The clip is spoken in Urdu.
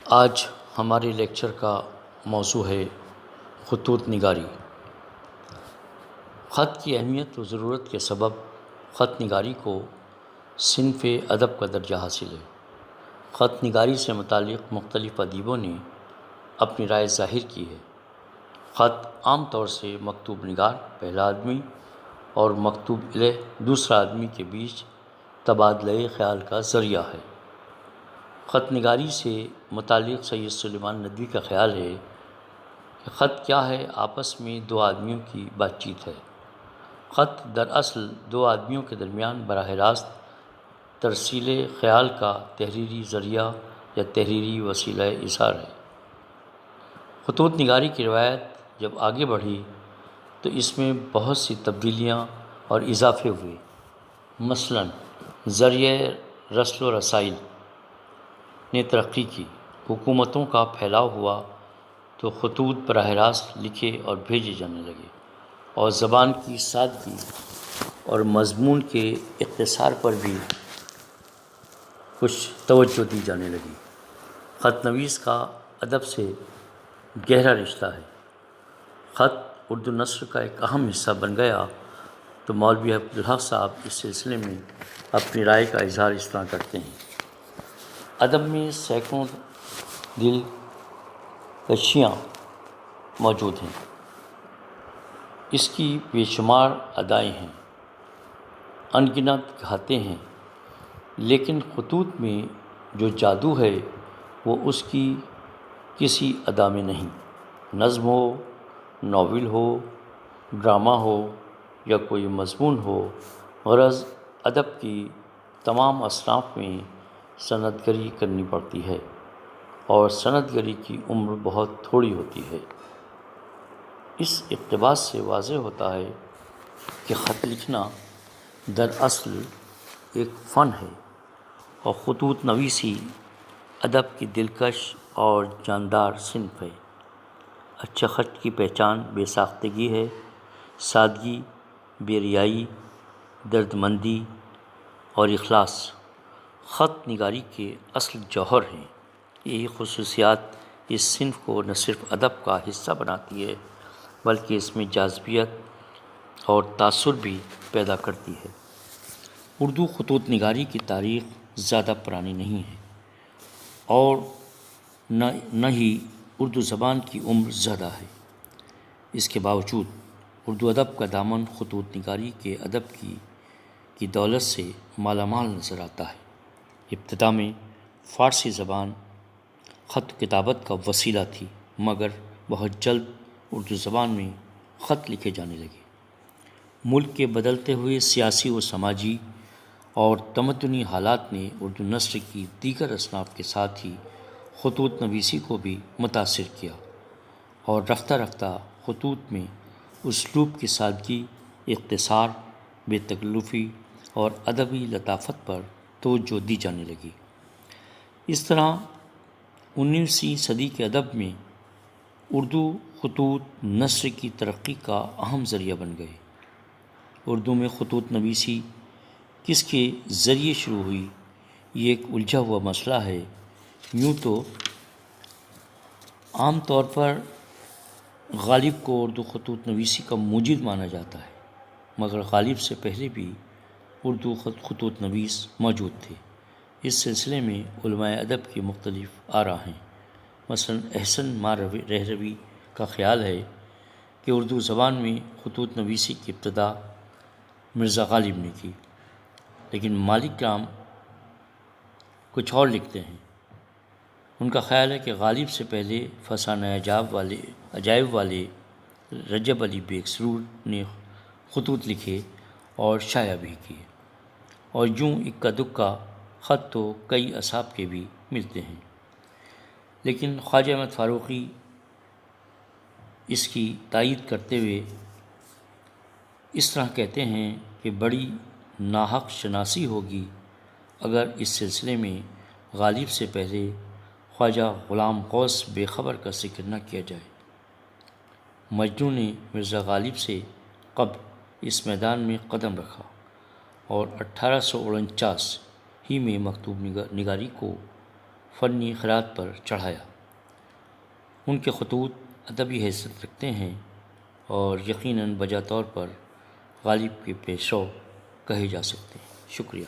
آج ہمارے لیکچر کا موضوع ہے خطوط نگاری۔ خط کی اہمیت و ضرورت کے سبب خط نگاری کو صنف ادب کا درجہ حاصل ہے۔ خط نگاری سے متعلق مختلف ادیبوں نے اپنی رائے ظاہر کی ہے۔ خط عام طور سے مکتوب نگار پہلا آدمی اور مکتوب الیہ دوسرا آدمی کے بیچ تبادلہ خیال کا ذریعہ ہے۔ خط نگاری سے متعلق سید سلیمان ندوی کا خیال ہے کہ خط کیا ہے؟ آپس میں دو آدمیوں کی بات چیت ہے۔ خط دراصل دو آدمیوں کے درمیان براہ راست ترسیل خیال کا تحریری ذریعہ یا تحریری وسیلہ اظہار ہے۔ خطوط نگاری کی روایت جب آگے بڑھی تو اس میں بہت سی تبدیلیاں اور اضافے ہوئے۔ مثلاً ذریعہ رسل و رسائل نے ترقی کی، حکومتوں کا پھیلاؤ ہوا تو خطوط براہ راست لکھے اور بھیجے جانے لگے، اور زبان کی سادگی اور مضمون کے اختصار پر بھی کچھ توجہ دی جانے لگی۔ خط نویس کا ادب سے گہرا رشتہ ہے۔ خط اردو نثر کا ایک اہم حصہ بن گیا تو مولوی عبدالحق صاحب اس سلسلے میں اپنی رائے کا اظہار اس طرح کرتے ہیں: ادب میں سینکڑوں دل کشیاں موجود ہیں، اس کی بے شمار ادائیں ہیں، ان گنت گھاتے ہیں، لیکن خطوط میں جو جادو ہے وہ اس کی کسی ادا میں نہیں۔ نظم ہو، ناول ہو، ڈرامہ ہو یا کوئی مضمون ہو، غرض ادب کی تمام اصناف میں سند گری کرنی پڑتی ہے، اور سند گری کی عمر بہت تھوڑی ہوتی ہے۔ اس اقتباس سے واضح ہوتا ہے کہ خط لکھنا دراصل ایک فن ہے، اور خطوط نویسی ادب کی دلکش اور جاندار صنف ہے۔ اچھے خط کی پہچان بے ساختگی ہے، سادگی، بے ریائی، دردمندی اور اخلاص خط نگاری کے اصل جوہر ہیں۔ یہی خصوصیات اس صنف کو نہ صرف ادب کا حصہ بناتی ہے بلکہ اس میں جاذبیت اور تاثر بھی پیدا کرتی ہے۔ اردو خطوط نگاری کی تاریخ زیادہ پرانی نہیں ہے، اور نہ ہی اردو زبان کی عمر زیادہ ہے۔ اس کے باوجود اردو ادب کا دامن خطوط نگاری کے ادب کی دولت سے مالا مال نظر آتا ہے۔ ابتدا میں فارسی زبان خط و کتابت کا وسیلہ تھی، مگر بہت جلد اردو زبان میں خط لکھے جانے لگے۔ ملک کے بدلتے ہوئے سیاسی و سماجی اور تمدنی حالات نے اردو نثر کی دیگر اصناف کے ساتھ ہی خطوط نویسی کو بھی متاثر کیا، اور رفتہ رفتہ خطوط میں اسلوب کی سادگی، اختصار، بے تکلفی اور ادبی لطافت پر توجہ دی جانے لگی۔ اس طرح 19ویں صدی کے ادب میں اردو خطوط نثر کی ترقی کا اہم ذریعہ بن گئے۔ اردو میں خطوط نویسی کس کے ذریعے شروع ہوئی، یہ ایک الجھا ہوا مسئلہ ہے۔ یوں تو عام طور پر غالب کو اردو خطوط نویسی کا موجد مانا جاتا ہے، مگر غالب سے پہلے بھی اردو خطوط نویس موجود تھے۔ اس سلسلے میں علماء ادب کی مختلف آراء ہیں۔ مثلاً احسن ماں رہروی کا خیال ہے کہ اردو زبان میں خطوط نویسی کی ابتدا مرزا غالب نے کی، لیکن مالک رام کچھ اور لکھتے ہیں۔ ان کا خیال ہے کہ غالب سے پہلے فسانہ عجائب والے رجب علی بیگ سرور نے خطوط لکھے اور شائع بھی کیے، اور یوں اکا دکا خط تو کئی اصحاب کے بھی ملتے ہیں۔ لیکن خواجہ احمد فاروقی اس کی تائید کرتے ہوئے اس طرح کہتے ہیں کہ بڑی ناحق شناسی ہوگی اگر اس سلسلے میں غالب سے پہلے خواجہ غلام غوث بے خبر کا ذکر نہ کیا جائے۔ مجنوں نے مرزا غالب سے قبل اس میدان میں قدم رکھا، اور 1849 ہی میں مکتوب نگاری کو فنی خیرات پر چڑھایا۔ ان کے خطوط ادبی حیثیت رکھتے ہیں اور یقیناً بجا طور پر غالب کے پیشرو کہے جا سکتے ہیں۔ شکریہ۔